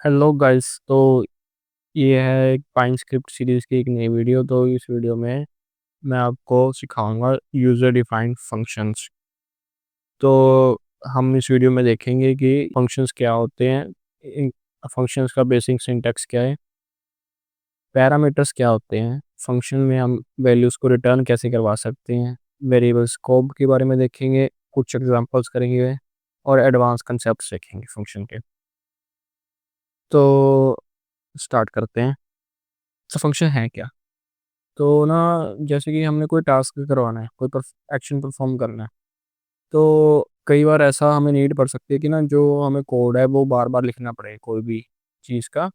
Hello guys. तो ये है एक पाइन स्क्रिप्ट सीरीज़ की एक नई वीडियो। तो इस वीडियो में मैं आपको सिखाऊंगा यूज़र डिफाइंड फंक्शंस। तो हम इस वीडियो में देखेंगे कि फंक्शंस क्या होते हैं, इन फंक्शंस का बेसिक सिंटैक्स क्या है, पैरामीटर्स क्या होते हैं, फंक्शन में हम वैल्यूज़ को रिटर्न कैसे करवा सकते हैं, वेरिएबल स्कोप के बारे में देखेंगे, कुछ एग्जांपल्स करेंगे और एडवांस कंसेप्ट्स देखेंगे फंक्शन के। तो स्टार्ट करते हैं। तो फंक्शन है क्या? तो ना, जैसे कि हमने कोई टास्क करवाना है, कोई एक्शन परफॉर्म करना है, तो कई बार ऐसा हमें नीड पड़ सकती है कि ना जो हमें कोड है वो बार बार लिखना पड़े कोई भी चीज़ का।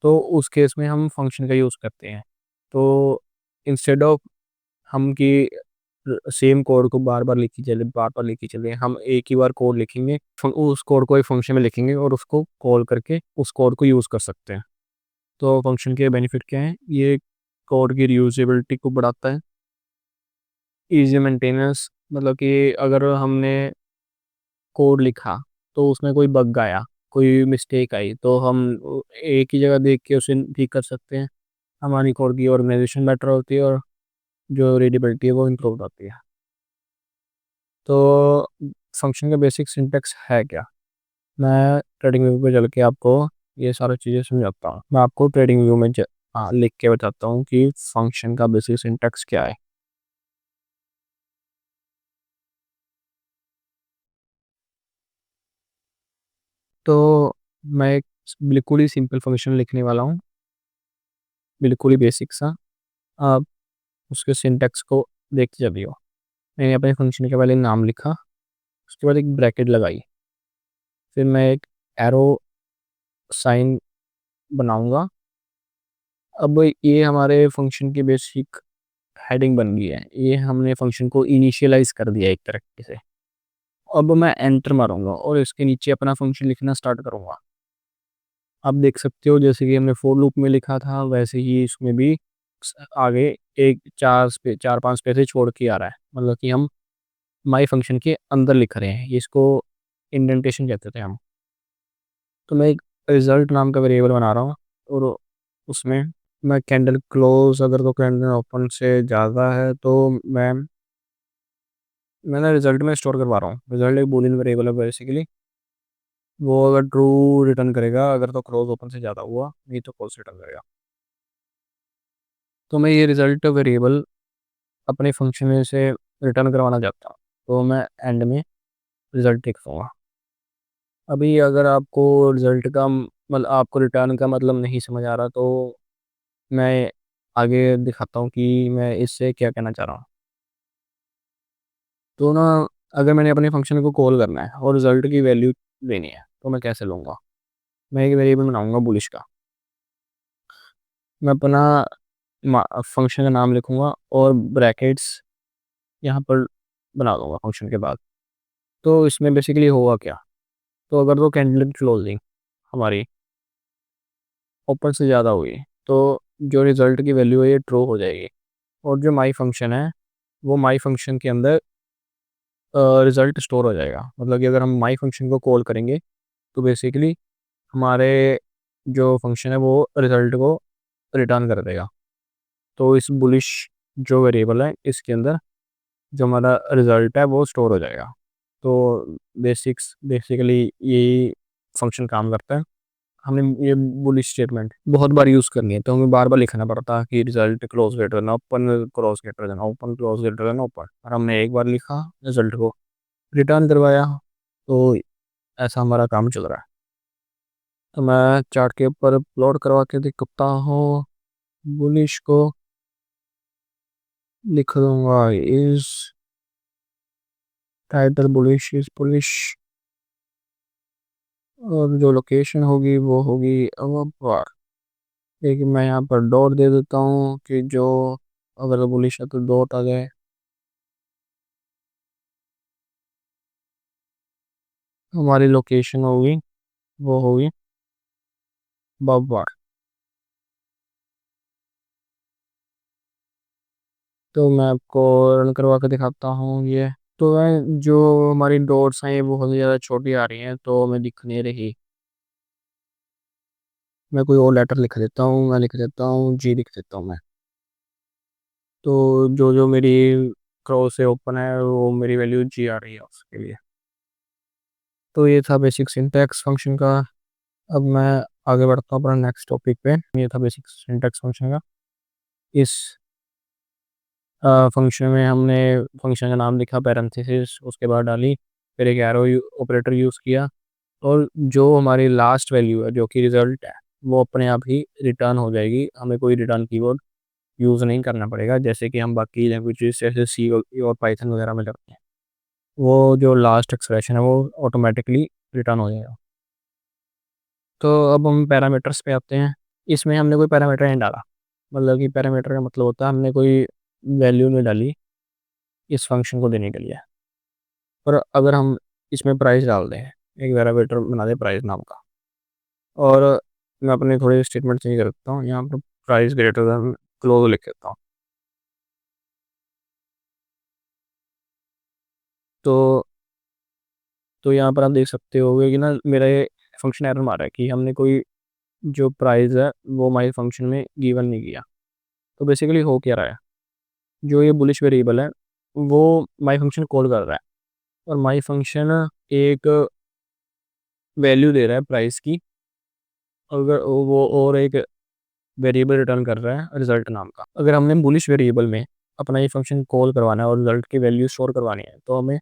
तो उस केस में हम फंक्शन का यूज़ करते हैं। तो इंस्टेड ऑफ हम कि सेम कोड को बार बार लिखी चले, हम एक ही बार कोड लिखेंगे, उस कोड को एक फंक्शन में लिखेंगे और उसको कॉल करके उस कोड को यूज़ कर सकते हैं। तो फंक्शन के बेनिफिट क्या हैं? ये कोड की रीयूजेबिलिटी को बढ़ाता है, इजी मेंटेनेंस, मतलब कि अगर हमने कोड लिखा तो उसमें कोई बग आया, कोई मिस्टेक आई, तो हम एक ही जगह देख के उसे ठीक कर सकते हैं। हमारी कोड की ऑर्गेनाइजेशन बेटर होती है और जो रीडेबिलिटी है वो इम्प्रूव होती है। तो फंक्शन का बेसिक सिंटेक्स है क्या? मैं ट्रेडिंग व्यू पे चल के आपको ये सारी चीज़ें समझाता हूँ। मैं आपको ट्रेडिंग व्यू में लिख के बताता हूँ कि फंक्शन का बेसिक सिंटेक्स क्या है। तो मैं एक बिल्कुल ही सिंपल फंक्शन लिखने वाला हूँ, बिल्कुल ही बेसिक सा। आप उसके सिंटैक्स को देखते चलिए। मैंने अपने फंक्शन के पहले नाम लिखा, उसके बाद एक ब्रैकेट लगाई, फिर मैं एक एरो साइन बनाऊंगा। अब ये हमारे फंक्शन की बेसिक हेडिंग बन गई है, ये हमने फंक्शन को इनिशियलाइज कर दिया एक तरीके से। अब मैं एंटर मारूंगा और इसके नीचे अपना फंक्शन लिखना स्टार्ट करूंगा। आप देख सकते हो जैसे कि हमने फोर लूप में लिखा था वैसे ही इसमें भी आगे एक चार पांच स्पेस छोड़ के आ रहा है, मतलब कि हम माई फंक्शन के अंदर लिख रहे हैं। ये इसको इंडेंटेशन कहते थे हम। तो मैं एक रिजल्ट नाम का वेरिएबल बना रहा हूँ और उसमें मैं कैंडल क्लोज, अगर तो कैंडल ओपन से ज़्यादा है तो मैंने रिजल्ट में स्टोर करवा रहा हूँ। रिजल्ट एक बूलियन वेरिएबल है बेसिकली। वो अगर ट्रू रिटर्न करेगा अगर तो क्लोज ओपन से ज़्यादा हुआ, नहीं तो फॉल्स रिटर्न करेगा। तो मैं ये रिजल्ट वेरिएबल अपने फंक्शन में से रिटर्न करवाना चाहता हूँ, तो मैं एंड में रिजल्ट लिख दूँगा। अभी अगर आपको रिजल्ट का मतलब आपको रिटर्न का मतलब नहीं समझ आ रहा, तो मैं आगे दिखाता हूँ कि मैं इससे क्या कहना चाह रहा हूँ। तो ना, अगर मैंने अपने फंक्शन को कॉल करना है और रिजल्ट की वैल्यू लेनी है तो मैं कैसे लूँगा? मैं एक वेरिएबल बनाऊंगा बुलिश का। मैं अपना फंक्शन का नाम लिखूंगा और ब्रैकेट्स यहाँ पर बना दूंगा फंक्शन के बाद। तो इसमें बेसिकली होगा क्या? तो अगर तो कैंडिडेट क्लोजिंग हमारी ओपन से ज़्यादा हुई तो जो रिज़ल्ट की वैल्यू है ये ट्रू हो जाएगी। और जो माई फंक्शन है वो माई फंक्शन के अंदर रिज़ल्ट स्टोर हो जाएगा। मतलब कि अगर हम माई फंक्शन को कॉल करेंगे तो बेसिकली हमारे जो फंक्शन है वो रिज़ल्ट को रिटर्न कर देगा। तो इस बुलिश जो वेरिएबल है इसके अंदर जो हमारा रिज़ल्ट है वो स्टोर हो जाएगा। तो बेसिकली यही फंक्शन काम करता है। हमने ये बुलिश स्टेटमेंट बहुत बार यूज़ करनी है तो हमें बार बार लिखना पड़ता है कि result close greater than open, close greater than open, close greater than open. और हमने एक बार लिखा, रिजल्ट को रिटर्न करवाया, तो ऐसा हमारा काम चल रहा है। तो मैं चार्ट के ऊपर प्लॉट करवा के दिखता हूँ। बुलिश को लिख दूंगा is title bullish is bullish, और जो लोकेशन होगी वो होगी अब। लेकिन मैं यहाँ पर डॉट दे देता हूँ कि जो अगर बुलिश है तो डॉट आ जाए। हमारी लोकेशन होगी वो होगी बब्बर। तो मैं आपको रन करवा के दिखाता हूँ ये। तो मैं जो हमारी डॉट्स हैं ये बहुत ज़्यादा छोटी आ रही हैं तो हमें दिख नहीं रही। मैं कोई और लेटर लिख देता हूँ, मैं लिख देता हूँ जी लिख देता हूँ मैं। तो जो जो मेरी क्रॉस से ओपन है वो मेरी वैल्यू जी आ रही है उसके लिए। तो ये था बेसिक सिंटैक्स फंक्शन का। अब मैं आगे बढ़ता हूँ अपना नेक्स्ट टॉपिक पे। ये था बेसिक सिंटैक्स फंक्शन का। इस फंक्शन में हमने फंक्शन का नाम लिखा पैरेंथेसिस, उसके बाद डाली, फिर एक एरो ऑपरेटर यूज़ किया, और जो हमारी लास्ट वैल्यू है जो कि रिजल्ट है वो अपने आप ही रिटर्न हो जाएगी। हमें कोई रिटर्न कीवर्ड यूज़ नहीं करना पड़ेगा, जैसे कि हम बाकी लैंग्वेजेस जैसे सी और पाइथन वगैरह में करते हैं। वो जो लास्ट एक्सप्रेशन है वो ऑटोमेटिकली रिटर्न हो जाएगा। तो अब हम पैरामीटर्स पे आते हैं। इसमें हमने कोई पैरामीटर नहीं डाला, मतलब कि पैरामीटर का मतलब होता है हमने कोई वैल्यू नहीं डाली इस फंक्शन को देने के लिए। पर अगर हम इसमें प्राइस डाल दें, एक पैरामीटर बना दे प्राइस नाम का, और मैं अपने थोड़े स्टेटमेंट चेंज कर देता हूँ, यहाँ पर प्राइस ग्रेटर देन क्लोज लिख देता हूँ। तो यहाँ पर आप देख सकते होगे कि ना मेरा ये फंक्शन एरर मार रहा है कि हमने कोई जो प्राइस है वो हमारे फंक्शन में गिवन नहीं किया। तो बेसिकली हो क्या रहा है, जो ये बुलिश वेरिएबल है वो माई फंक्शन कॉल कर रहा है, और माई फंक्शन एक वैल्यू दे रहा है प्राइस की, अगर वो और एक वेरिएबल रिटर्न कर रहा है रिजल्ट नाम का। अगर हमने बुलिश वेरिएबल में अपना ये फंक्शन कॉल करवाना है और रिजल्ट की वैल्यू स्टोर करवानी है, तो हमें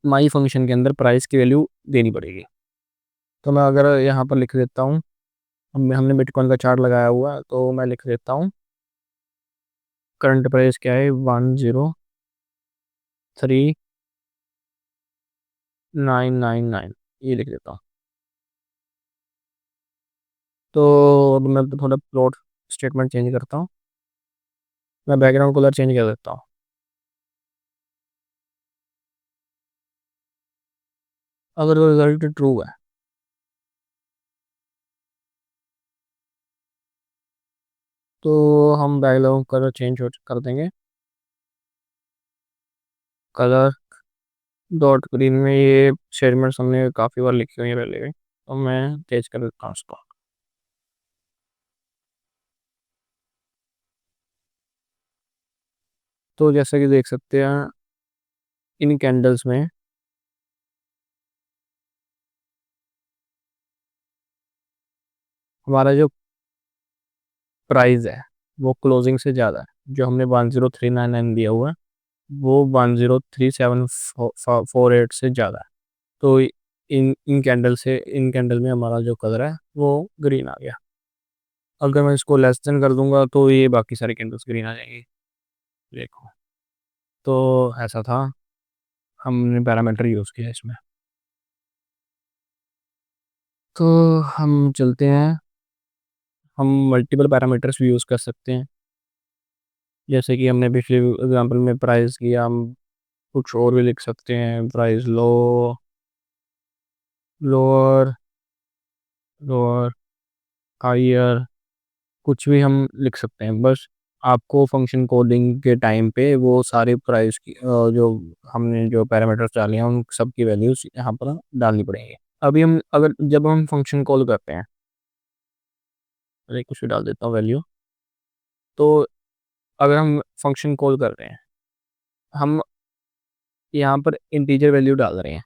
माई फंक्शन के अंदर प्राइस की वैल्यू देनी पड़ेगी। तो मैं अगर यहाँ पर लिख देता हूँ, हमने बिटकॉइन का चार्ट लगाया हुआ है, तो मैं लिख देता हूँ करंट प्राइस क्या है 103,999, ये लिख देता हूँ। तो अब मैं तो थोड़ा प्लॉट स्टेटमेंट चेंज करता हूँ, मैं बैकग्राउंड कलर चेंज कर देता हूँ। अगर वो रिजल्ट ट्रू है तो हम बैकग्राउंड कलर चेंज कर देंगे। कलर डॉट ग्रीन में ये स्टेटमेंट्स हमने काफ़ी बार लिखी हुई है पहले भी, तो मैं तेज कर देता हूँ उसको। तो जैसे कि देख सकते हैं इन कैंडल्स में हमारा जो प्राइस है वो क्लोजिंग से ज़्यादा है। जो हमने 10399 दिया हुआ है वो 103,748 से ज़्यादा है। तो इन कैंडल में हमारा जो कलर है वो ग्रीन आ गया। अगर मैं इसको लेस देन कर दूंगा तो ये बाकी सारी कैंडल्स ग्रीन आ जाएंगी। देखो, तो ऐसा था, हमने पैरामीटर यूज़ किया इसमें। तो हम चलते हैं, हम मल्टीपल पैरामीटर्स भी यूज़ कर सकते हैं। जैसे कि हमने पिछले एग्जांपल में प्राइस किया, हम कुछ और भी लिख सकते हैं, प्राइस लोअर, लोअर, हायर, कुछ भी हम लिख सकते हैं। बस आपको फंक्शन कोडिंग के टाइम पे वो सारे प्राइस की जो हमने जो पैरामीटर्स डाले हैं उन सब की वैल्यूज यहाँ पर डालनी पड़ेंगी। अभी हम अगर जब हम फंक्शन कॉल करते हैं, अरे कुछ भी डाल देता हूँ वैल्यू। तो अगर हम फंक्शन कॉल कर रहे हैं, हम यहाँ पर इंटीजर वैल्यू डाल रहे हैं,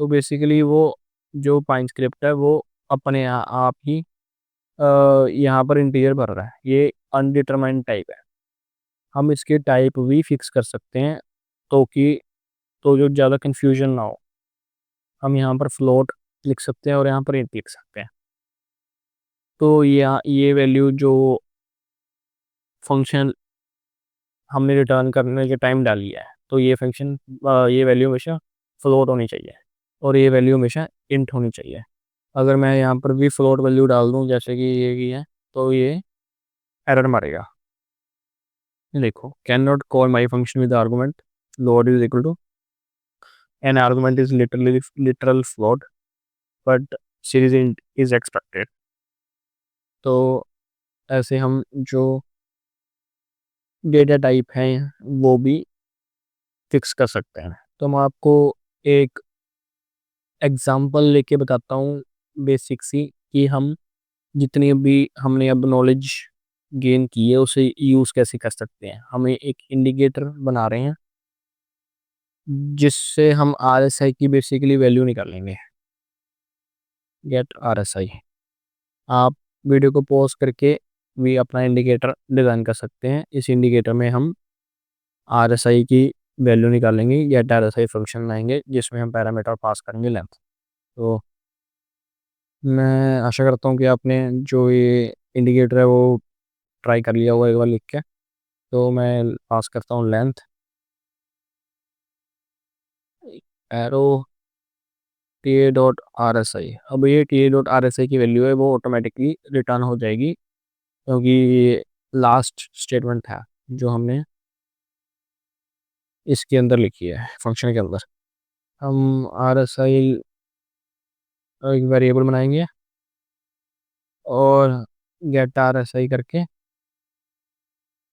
तो बेसिकली वो जो पाइन स्क्रिप्ट है वो अपने आप ही यहाँ पर इंटीजर भर रहा है। ये अनडिटरमाइंड टाइप है, हम इसके टाइप भी फिक्स कर सकते हैं, तो कि तो जो ज़्यादा कन्फ्यूजन ना हो, हम यहाँ पर फ्लोट लिख सकते हैं और यहाँ पर इंट लिख सकते हैं। तो ये वैल्यू जो फंक्शन हमने रिटर्न करने के टाइम डाली है, तो ये फंक्शन ये वैल्यू हमेशा फ्लोट होनी चाहिए, और ये वैल्यू हमेशा इंट होनी चाहिए। अगर मैं यहाँ पर भी फ्लोट वैल्यू डाल दूँ जैसे कि ये की है, तो ये एरर मारेगा। देखो, can not call my function with argument lower is equal to n argument is literally literal float but series is expected. तो ऐसे हम जो डेटा टाइप हैं वो भी फिक्स कर सकते हैं। तो मैं आपको एक एग्जांपल लेके बताता हूँ बेसिक सी, कि हम जितनी भी हमने अब नॉलेज गेन की है उसे यूज़ कैसे कर सकते हैं। हमें एक इंडिकेटर बना रहे हैं जिससे हम आरएसआई की बेसिकली वैल्यू निकालेंगे। Get RSI. आप वीडियो को पॉज करके भी अपना इंडिकेटर डिज़ाइन कर सकते हैं। इस इंडिकेटर में हम आरएसआई की वैल्यू निकालेंगे, गेट आरएसआई फंक्शन लाएंगे जिसमें हम पैरामीटर पास करेंगे लेंथ। तो मैं आशा करता हूँ कि आपने जो ये इंडिकेटर है वो ट्राई कर लिया होगा एक बार लिख के। तो मैं पास करता हूँ length arrow T A dot R S आई। अब ये T A dot R S आई की वैल्यू है वो ऑटोमेटिकली रिटर्न हो जाएगी क्योंकि ये लास्ट स्टेटमेंट था जो हमने इसके अंदर लिखी है फंक्शन के अंदर। हम आर एस आई एक वेरिएबल बनाएंगे और गेट आर एस आई करके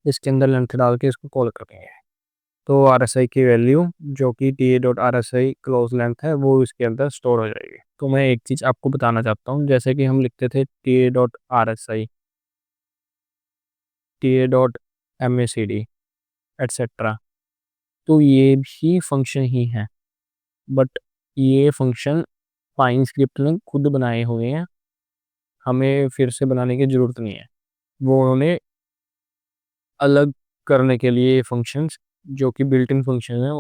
इसके अंदर लेंथ डाल के इसको कॉल करेंगे। तो आर एस आई की वैल्यू जो कि T A dot R S I close length है वो इसके अंदर स्टोर हो जाएगी। तो मैं एक चीज़ आपको बताना चाहता हूँ, जैसे कि हम लिखते थे T A dot R S I, T A dot M A C D etcetera, तो ये भी फंक्शन ही है। बट ये फंक्शन पाइन स्क्रिप्ट ने खुद बनाए हुए हैं, हमें फिर से बनाने की ज़रूरत नहीं है। वो उन्होंने अलग करने के लिए फंक्शंस जो कि बिल्ट इन फंक्शन है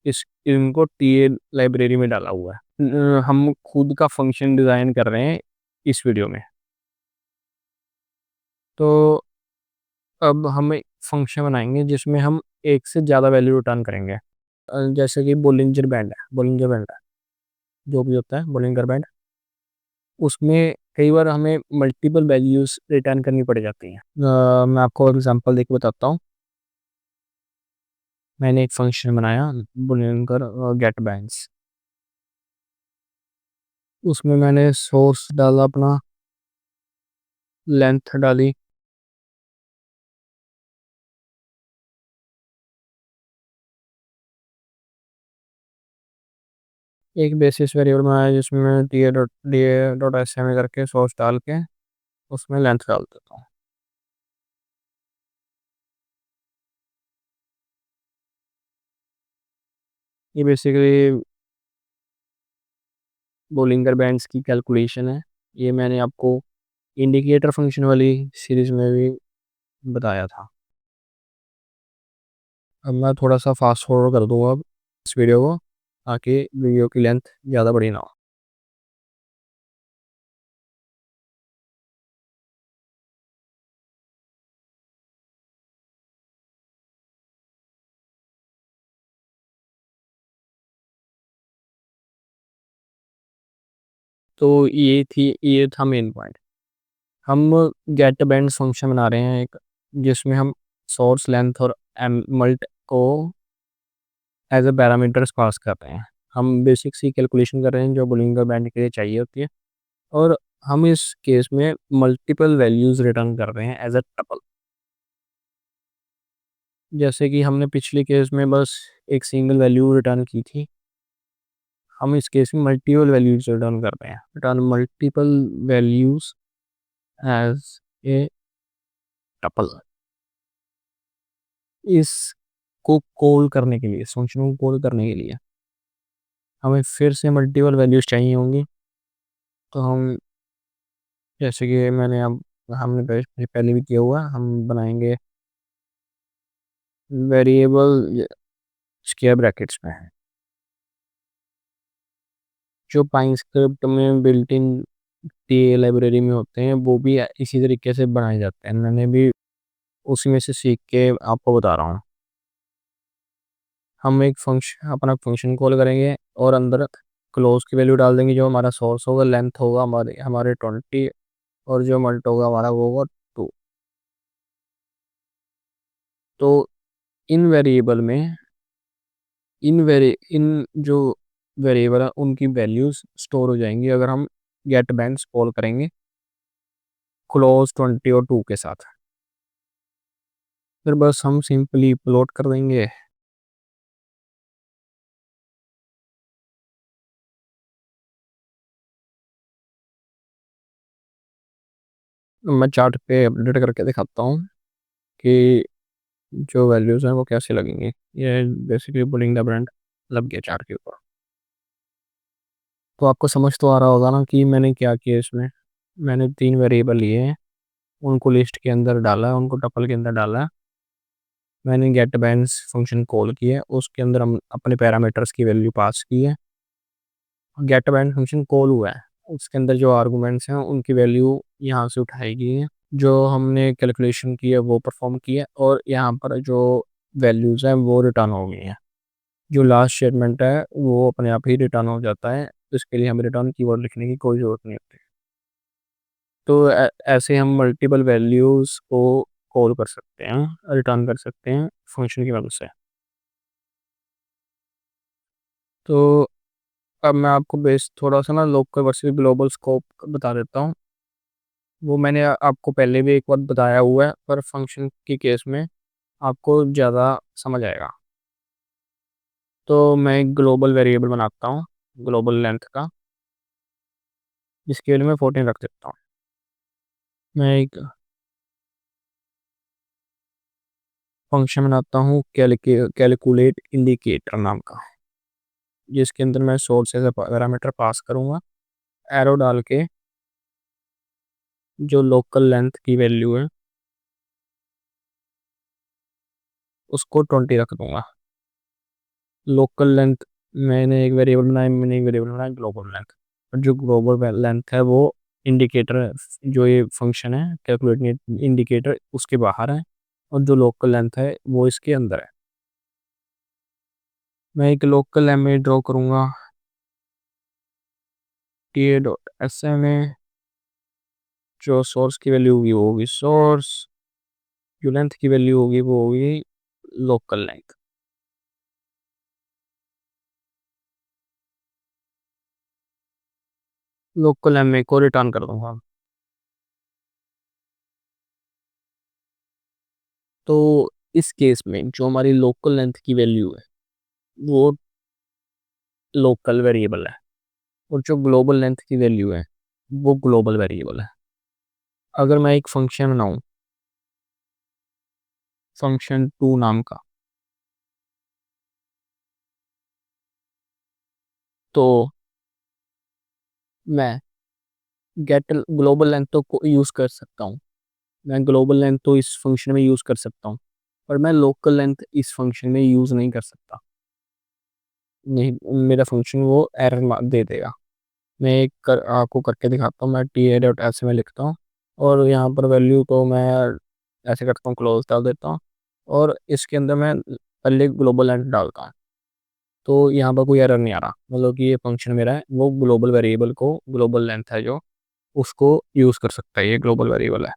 इस इनको टीए लाइब्रेरी में डाला हुआ है। हम खुद का फंक्शन डिज़ाइन कर रहे हैं इस वीडियो में। तो अब हम एक फंक्शन बनाएंगे जिसमें हम एक से ज़्यादा वैल्यू रिटर्न करेंगे। जैसे कि बोलिंजर बैंड है, बोलिंजर बैंड है जो भी होता है बोलिंजर बैंड, उसमें कई बार हमें मल्टीपल वैल्यूज़ रिटर्न करनी पड़ जाती हैं। मैं आपको एग्जांपल देके बताता हूँ। मैंने एक फंक्शन बनाया बुलियन गेट बैंड्स। उसमें मैंने सोर्स डाला अपना, लेंथ डाली, एक बेसिस वेरिएबल बनाया जिसमें मैं D A dot S M करके सोर्स डाल के उसमें लेंथ डाल देता हूँ। ये बेसिकली बोलिंगर बैंड्स की कैलकुलेशन है। ये मैंने आपको इंडिकेटर फंक्शन वाली सीरीज में भी बताया था। अब मैं थोड़ा सा फास्ट फॉरवर्ड कर दूंगा अब इस वीडियो को ताकि वीडियो की लेंथ ज़्यादा बड़ी ना हो। तो ये था मेन पॉइंट। हम गेट बैंड फंक्शन बना रहे हैं एक, जिसमें हम सोर्स लेंथ और एम मल्ट को एज ए पैरामीटर्स पास कर रहे हैं। हम बेसिक सी कैलकुलेशन कर रहे हैं जो बोलिंगर बैंड के लिए चाहिए होती है, और हम इस केस में मल्टीपल वैल्यूज रिटर्न कर रहे हैं एज अ टपल। जैसे कि हमने पिछले केस में बस एक सिंगल वैल्यू रिटर्न की थी, हम इस केस में मल्टीपल वैल्यूज रिटर्न कर रहे हैं। Return multiple values as a tuple. इसको कॉल करने के लिए, इस फंक्शन को कॉल करने के लिए हमें फिर से मल्टीपल वैल्यूज चाहिए होंगी। तो हम, जैसे कि मैंने अब हमने पहले भी किया हुआ, हम बनाएंगे वेरिएबल स्क्वायर ब्रैकेट्स में है जो पाइन स्क्रिप्ट में बिल्ट इन टी लाइब्रेरी में होते हैं, वो भी इसी तरीके से बनाए जाते हैं। मैंने भी उसी में से सीख के आपको बता रहा हूँ। हम एक फंक्शन अपना फंक्शन कॉल करेंगे और अंदर क्लोज की वैल्यू डाल देंगे। जो हमारा सोर्स होगा लेंथ होगा हमारे हमारे 20, और जो मल्ट होगा हमारा वो होगा 2। तो इन वेरिएबल में इन जो वेरिएबल है उनकी वैल्यूज स्टोर हो जाएंगी अगर हम गेट बैंड्स कॉल करेंगे क्लोज 20 और 2 के साथ। फिर बस हम सिंपली प्लॉट कर देंगे मैं चार्ट पे अपडेट करके दिखाता हूँ कि जो वैल्यूज़ हैं वो कैसे लगेंगी। ये बेसिकली पुलिंग द ब्रांड लग गया चार्ट के ऊपर। तो आपको समझ तो आ रहा होगा ना कि मैंने क्या किया इसमें। मैंने 3 वेरिएबल लिए हैं, उनको लिस्ट के अंदर डाला है, उनको टपल के अंदर डाला है। मैंने गेट बैंड्स फंक्शन कॉल किया है, उसके अंदर हम अपने पैरामीटर्स की वैल्यू पास की है। गेट बैंड फंक्शन कॉल हुआ है, उसके अंदर जो आर्गुमेंट्स हैं उनकी वैल्यू यहाँ से उठाई गई है। जो हमने कैलकुलेशन की है वो परफॉर्म की है, और यहाँ पर जो वैल्यूज़ हैं वो रिटर्न हो गई हैं। जो लास्ट स्टेटमेंट है वो अपने आप ही रिटर्न हो जाता है, तो इसके लिए हमें रिटर्न कीवर्ड लिखने की कोई ज़रूरत नहीं होती। तो ऐसे हम मल्टीपल वैल्यूज़ को कॉल कर सकते हैं, रिटर्न कर सकते हैं फंक्शन की मदद से। तो अब मैं आपको बेस थोड़ा सा ना लोकल वर्सेस ग्लोबल स्कोप बता देता हूँ। वो मैंने आपको पहले भी एक बार बताया हुआ है, पर फंक्शन के केस में आपको ज़्यादा समझ आएगा। तो मैं एक ग्लोबल वेरिएबल बनाता हूँ, ग्लोबल लेंथ का, जिसके लिए मैं 14 रख देता हूँ। मैं एक फंक्शन बनाता हूँ कैलकुलेट इंडिकेटर नाम का, जिसके अंदर मैं सोर्स एज पैरामीटर पास करूँगा। एरो डाल के जो लोकल लेंथ की वैल्यू है उसको 20 रख दूंगा। लोकल लेंथ मैंने एक वेरिएबल बनाया ग्लोबल लेंथ। और जो ग्लोबल लेंथ है वो इंडिकेटर, जो ये फंक्शन है कैलकुलेट इंडिकेटर, उसके बाहर है। और जो लोकल लेंथ है वो इसके अंदर है। मैं एक लोकल एम ए ड्रॉ करूँगा, T A dot S M A. जो सोर्स की वैल्यू होगी वो होगी सोर्स, जो लेंथ की वैल्यू होगी वो होगी local length. Local M A को रिटर्न कर दूंगा। तो इस केस में जो हमारी लोकल लेंथ की वैल्यू है वो लोकल वेरिएबल है, और जो ग्लोबल लेंथ की वैल्यू है वो ग्लोबल वेरिएबल है। अगर मैं एक फंक्शन बनाऊं, फंक्शन टू नाम का, तो मैं गेट ग्लोबल लेंथ तो को यूज़ कर सकता हूँ। मैं ग्लोबल लेंथ तो इस फंक्शन में यूज़ कर सकता हूँ, पर मैं लोकल लेंथ इस फंक्शन में यूज़ नहीं कर सकता। नहीं, मेरा फंक्शन वो एरर दे देगा। मैं आपको करके दिखाता हूँ। मैं टी ए डॉट एस में लिखता हूँ, और यहाँ पर वैल्यू को मैं ऐसे करता हूँ, क्लोज डाल देता हूँ, और इसके अंदर मैं पहले ग्लोबल लेंथ डालता हूँ। तो यहाँ पर कोई एरर नहीं आ रहा, मतलब कि ये फंक्शन मेरा है वो ग्लोबल वेरिएबल को, ग्लोबल लेंथ है जो, उसको यूज़ कर सकता है। ये ग्लोबल वेरिएबल है,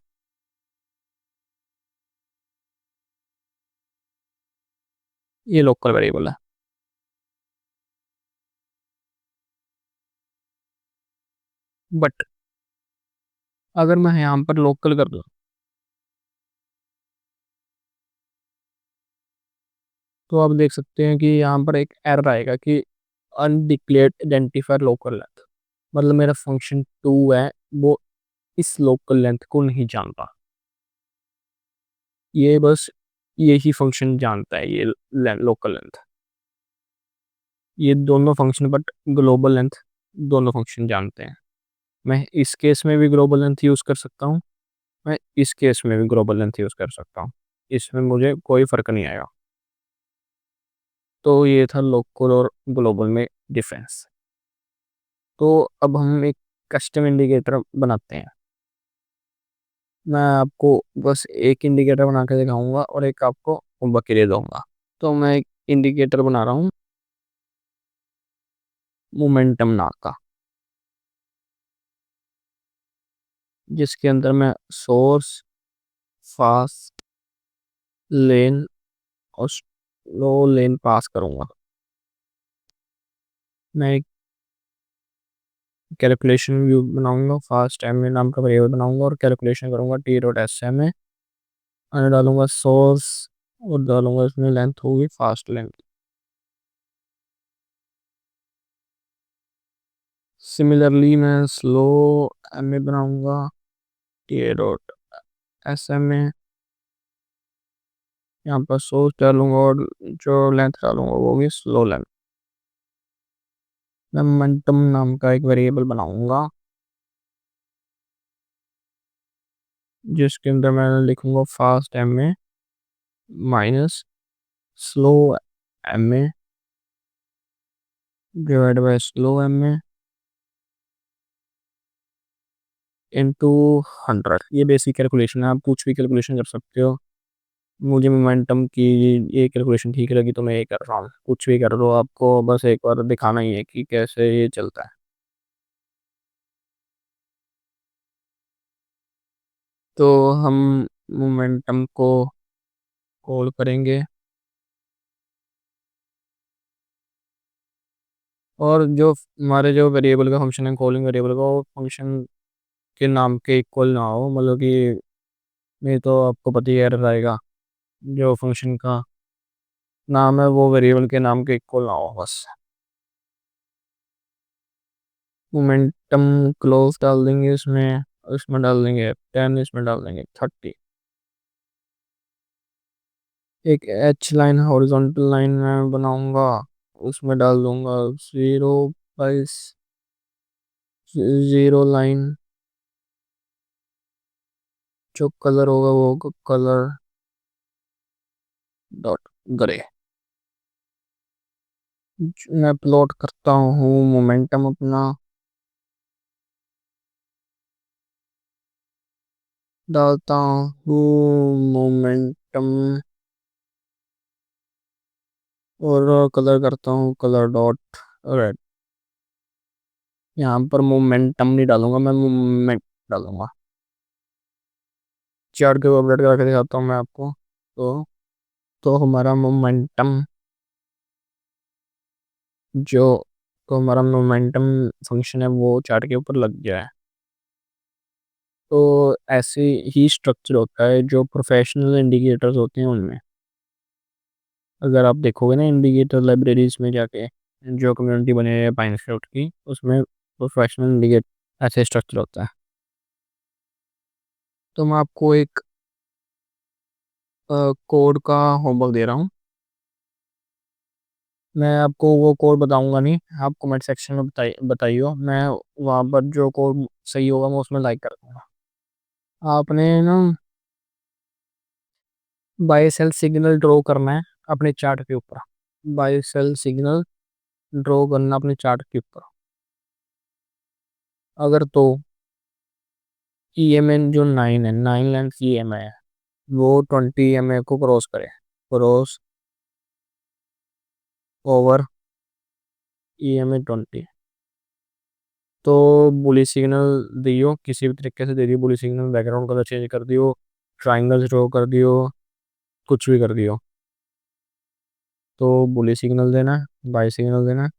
ये लोकल वेरिएबल है। बट अगर मैं यहाँ पर लोकल कर दूँ, तो आप देख सकते हैं कि यहाँ पर एक एरर आएगा कि अनडिक्लेयर्ड आइडेंटिफायर लोकल लेंथ। मतलब मेरा फंक्शन टू है वो इस लोकल लेंथ को नहीं जानता, ये बस यही फंक्शन जानता है ये लोकल लेंथ। ये दोनों फंक्शन, बट ग्लोबल लेंथ दोनों फंक्शन जानते हैं। मैं इस केस में भी ग्लोबल लेंथ यूज़ कर सकता हूँ, मैं इस केस में भी ग्लोबल लेंथ यूज़ कर सकता हूँ। इसमें मुझे कोई फ़र्क नहीं आएगा। तो ये था लोकल और ग्लोबल में डिफरेंस। तो अब हम एक कस्टम इंडिकेटर बनाते हैं। मैं आपको बस एक इंडिकेटर बना के दिखाऊंगा और एक आपको होमवर्क के लिए दूंगा। तो मैं एक इंडिकेटर बना रहा हूँ मोमेंटम नाम का, जिसके अंदर मैं सोर्स, फास्ट लेन और स्लो लेन पास करूंगा। मैं एक कैलकुलेशन व्यू बनाऊंगा, फास्ट एम ए नाम का वेरिएबल बनाऊंगा और कैलकुलेशन करूंगा T dot S M A. और डालूंगा सोर्स, और डालूंगा इसमें लेंथ होगी फास्ट लेंथ। सिमिलरली मैं स्लो एम ए बनाऊंगा, T A dot S M में यहाँ पर सोर्स डालूंगा और जो लेंथ डालूंगा वो भी स्लो लेंथ। मैं मोमेंटम नाम का एक वेरिएबल बनाऊंगा जिसके अंदर मैं लिखूंगा फास्ट एम में माइनस स्लो एम में डिवाइड बाय स्लो एम में इनटू 100। ये बेसिक कैलकुलेशन है, आप कुछ भी कैलकुलेशन कर सकते हो। मुझे मोमेंटम की ये कैलकुलेशन ठीक लगी तो मैं ये कर रहा हूँ। कुछ भी कर दो, आपको बस एक बार दिखाना ही है कि कैसे ये चलता है। तो हम मोमेंटम को कॉल करेंगे और जो हमारे जो वेरिएबल का फंक्शन है, कॉलिंग वेरिएबल का, वो फंक्शन के नाम के इक्वल ना हो। मतलब कि नहीं तो आपको पता ही एरर आएगा। जो फंक्शन का नाम है वो वेरिएबल के नाम के इक्वल ना हो बस। मोमेंटम क्लोज डाल देंगे इसमें, इसमें डाल देंगे 10, इसमें डाल देंगे 30। एक एच लाइन हॉरिजॉन्टल लाइन में बनाऊंगा, उसमें डाल दूंगा 0/0 लाइन। जो कलर होगा वो कलर डॉट ग्रे। मैं प्लॉट करता हूँ मोमेंटम अपना, डालता हूँ मोमेंटम और कलर करता हूँ कलर डॉट रेड। यहाँ पर मोमेंटम नहीं डालूंगा, मैं मोमेंट डालूंगा। चार्ट के अपडेट करके दिखाता हूँ मैं आपको। तो हमारा मोमेंटम जो तो हमारा मोमेंटम फंक्शन है वो चार्ट के ऊपर लग गया है। तो ऐसे ही स्ट्रक्चर होता है जो प्रोफेशनल इंडिकेटर्स होते हैं उनमें। अगर आप देखोगे ना इंडिकेटर लाइब्रेरीज में जाके, जो कम्युनिटी बने है पाइनक्राफ्ट की, उसमें प्रोफेशनल इंडिकेटर ऐसे स्ट्रक्चर होता है। तो मैं आपको एक कोड का होमवर्क दे रहा हूँ। मैं आपको वो कोड बताऊंगा नहीं, आप कमेंट सेक्शन में बताइए। मैं वहाँ पर जो कोड सही होगा मैं उसमें लाइक कर दूंगा। आपने ना बाई सेल सिग्नल ड्रॉ करना है अपने चार्ट के ऊपर। बाई सेल सिग्नल ड्रॉ करना अपने चार्ट के ऊपर। अगर तो EMN जो 9 है, 9 लेंथ EMI है, वो 20 EMI को क्रॉस करे, क्रॉस ओवर EMI 20। तो बुली सिग्नल दियो, किसी भी तरीके से दे दियो बुली सिग्नल, बैकग्राउंड कलर चेंज कर दियो, ट्राइंगल्स ड्रॉ कर दियो, कुछ भी कर दियो। तो बुली सिग्नल देना है, बाई सिग्नल देना है।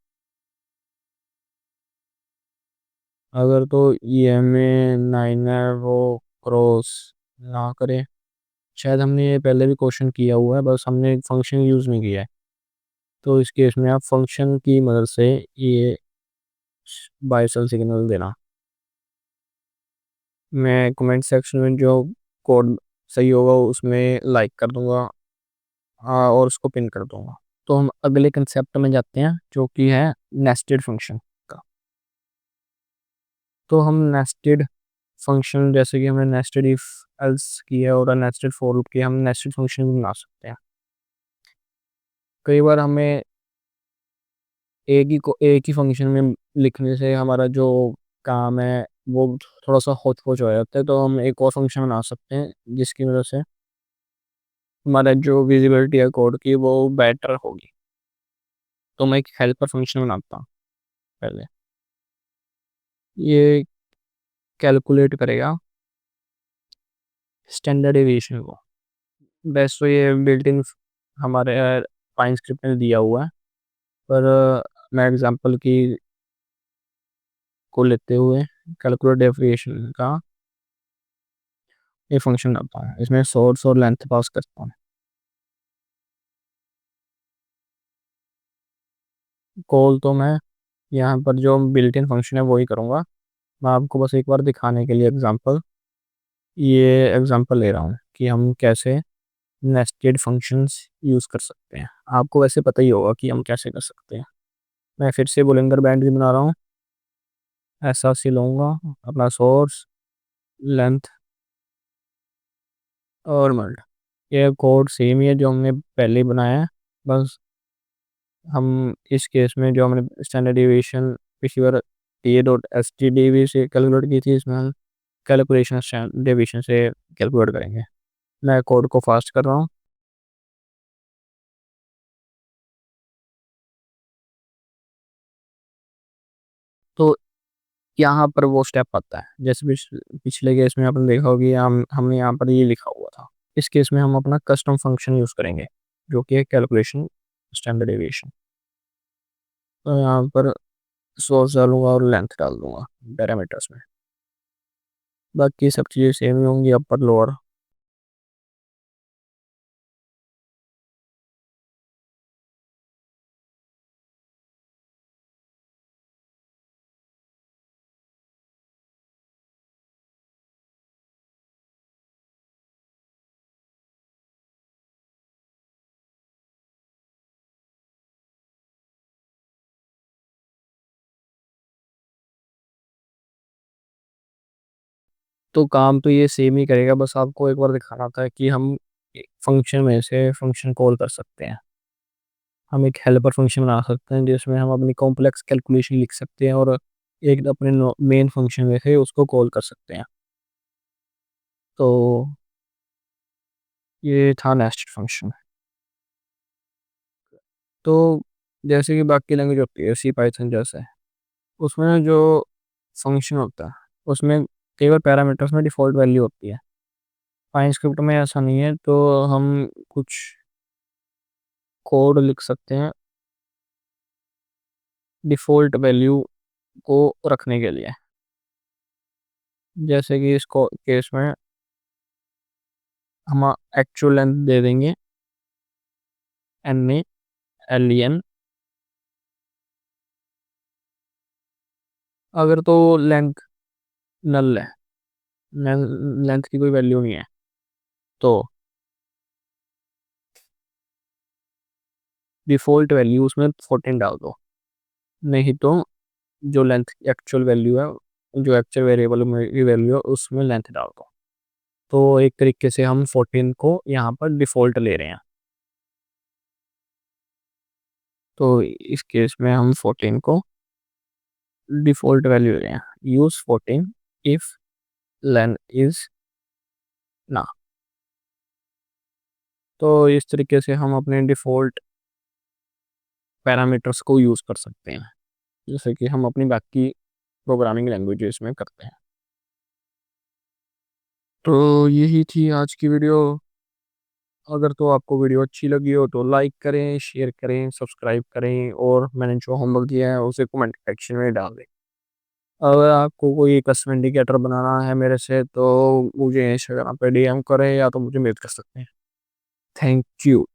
अगर तो EMI 9 है वो क्रॉस ना करे, शायद हमने ये पहले भी क्वेश्चन किया हुआ है, बस हमने फंक्शन यूज़ नहीं किया है। तो इस केस में आप फंक्शन की मदद से ये बाइसल सिग्नल देना। मैं कमेंट सेक्शन में जो कोड सही होगा उसमें लाइक कर दूंगा, और उसको पिन कर दूंगा। तो हम अगले कंसेप्ट में जाते हैं जो कि है नेस्टेड फंक्शन का। तो हम नेस्टेड फंक्शन, जैसे कि हमने नेस्टेड इफ एल्स किया और नेस्टेड फॉर लूप किया, हम नेस्टेड फंक्शन भी बना सकते हैं। कई बार हमें एक ही फंक्शन में लिखने से हमारा जो काम है वो थोड़ा सा होच पोच हो जाता है। तो हम एक और फंक्शन बना सकते हैं जिसकी वजह से हमारा जो विजिबिलिटी है कोड की वो बेटर होगी। तो मैं एक हेल्पर फंक्शन बनाता हूँ पहले। ये कैलकुलेट करेगा स्टैंडर्ड डेविएशन को। वैसे तो ये बिल्ट इन हमारे पाइन स्क्रिप्ट में दिया हुआ है, पर मैं एग्जांपल की को लेते हुए कैलकुलेट डेविएशन का ये फंक्शन आता है। इसमें सोर्स और लेंथ पास करता हूँ। कॉल तो मैं यहाँ पर जो बिल्ट इन फंक्शन है वही करूँगा। मैं आपको बस एक बार दिखाने के लिए एग्जांपल ये एग्जांपल ले रहा हूँ कि हम कैसे नेस्टेड फंक्शंस यूज़ कर सकते हैं। आपको वैसे पता ही होगा कि हम कैसे कर सकते हैं। मैं फिर से बोलिंगर बैंड भी बना रहा हूँ। ऐसा सी लूँगा अपना सोर्स, लेंथ और मल्ट। ये कोड सेम ही है जो हमने पहले ही बनाया है। बस हम इस केस में जो हमने स्टैंडर्ड डेविएशन पिछली बार T dot S T D V से कैलकुलेट की थी, इसमें हम कैलकुलेशन स्टैंडर्ड डेविएशन से कैलकुलेट करेंगे। मैं कोड को फास्ट कर रहा हूँ। तो यहाँ पर वो स्टेप आता है जैसे पिछले केस में आपने देखा होगी, हमने यहाँ पर ये लिखा हुआ था। इस केस में हम अपना कस्टम फंक्शन यूज़ करेंगे जो कि है कैलकुलेशन स्टैंडर्ड डेविएशन। तो यहाँ पर सोर्स डालूंगा और लेंथ डाल दूंगा पैरामीटर्स में। बाकी सब चीज़ें सेम ही होंगी, अपर लोअर। तो काम तो ये सेम ही करेगा, बस आपको एक बार दिखाना था कि हम फंक्शन में से फंक्शन कॉल कर सकते हैं। हम एक हेल्पर फंक्शन बना सकते हैं जिसमें हम अपनी कॉम्प्लेक्स कैलकुलेशन लिख सकते हैं और एक अपने मेन फंक्शन में से उसको कॉल कर सकते हैं। तो ये था नेस्टेड फंक्शन। तो जैसे कि बाकी लैंग्वेज होती है सी पाइथन जैसे, उसमें जो फंक्शन होता है उसमें कई बार पैरामीटर्स में डिफ़ॉल्ट वैल्यू होती है। पाइन स्क्रिप्ट में ऐसा नहीं है, तो हम कुछ कोड लिख सकते हैं डिफ़ॉल्ट वैल्यू को रखने के लिए। जैसे कि इसको केस में हम एक्चुअल लेंथ दे देंगे NaLen। अगर तो लेंथ नल है, लेंथ की कोई वैल्यू नहीं है, तो डिफ़ॉल्ट वैल्यू उसमें 14 डाल दो। नहीं तो जो लेंथ एक्चुअल वैल्यू है, जो एक्चुअल वेरिएबल में की वैल्यू है उसमें लेंथ डाल दो। तो एक तरीके से हम 14 को यहाँ पर डिफ़ॉल्ट ले रहे हैं। तो इस केस में हम 14 को डिफ़ॉल्ट वैल्यू ले रहे हैं। यूज़ 14 इफ लेन इज ना। तो इस तरीके से हम अपने डिफ़ॉल्ट पैरामीटर्स को यूज़ कर सकते हैं, जैसे कि हम अपनी बाकी प्रोग्रामिंग लैंग्वेजेस में करते हैं। तो यही थी आज की वीडियो। अगर तो आपको वीडियो अच्छी लगी हो तो लाइक करें, शेयर करें, सब्सक्राइब करें और मैंने जो होमवर्क दिया है उसे कमेंट सेक्शन में डाल दें। अगर आपको कोई कस्टम इंडिकेटर बनाना है मेरे से तो मुझे इंस्टाग्राम पे DM करें या तो मुझे मेल कर सकते हैं। Thank you.